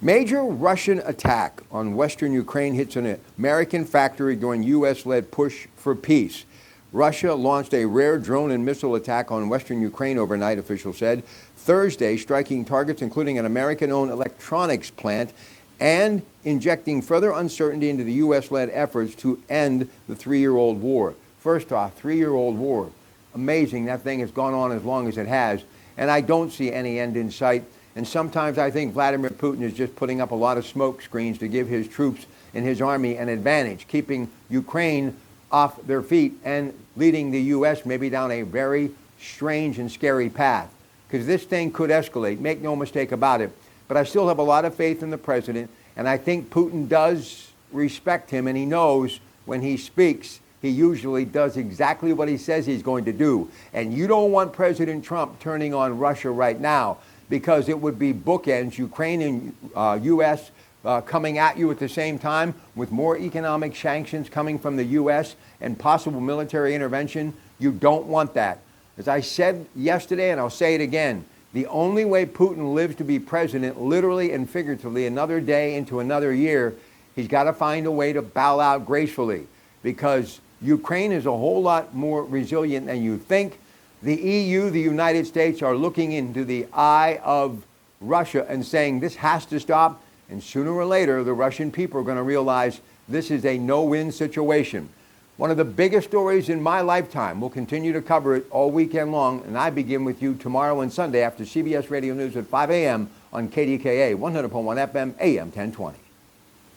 Major Russian attack on western Ukraine hits an American factory during U.S.-led push for peace. Russia launched a rare drone and missile attack on western Ukraine overnight, officials said, Thursday, striking targets including an American-owned electronics plant and injecting further uncertainty into the U.S.-led efforts to end the three-year-old war. First off, three-year-old war. Amazing that thing has gone on as long as it has, and I don't see any end in sight. And sometimes I think Vladimir Putin is just putting up a lot of smoke screens to give his troops and his army an advantage, keeping Ukraine off their feet and leading the U.S. maybe down a very strange and scary path. Because this thing could escalate, make no mistake about it. But I still have a lot of faith in the president, and I think Putin does respect him, and he knows when he speaks, he usually does exactly what he says he's going to do. And you don't want President Trump turning on Russia right now, because it would be bookends, Ukraine and U.S. Coming at you at the same time with more economic sanctions coming from the U.S. and possible military intervention. You don't want that. As I said yesterday, and I'll say it again, the only way Putin lives to be president, literally and figuratively, another day into another year, he's got to find a way to bow out gracefully, because Ukraine is a whole lot more resilient than you think. The EU, the United States, are looking into the eye of Russia and saying this has to stop. And sooner or later, the Russian people are going to realize this is a no-win situation. One of the biggest stories in my lifetime. We'll continue to cover it all weekend long. And I begin with you tomorrow and Sunday after CBS Radio News at 5 a.m. on KDKA 100.1 FM, AM 1020.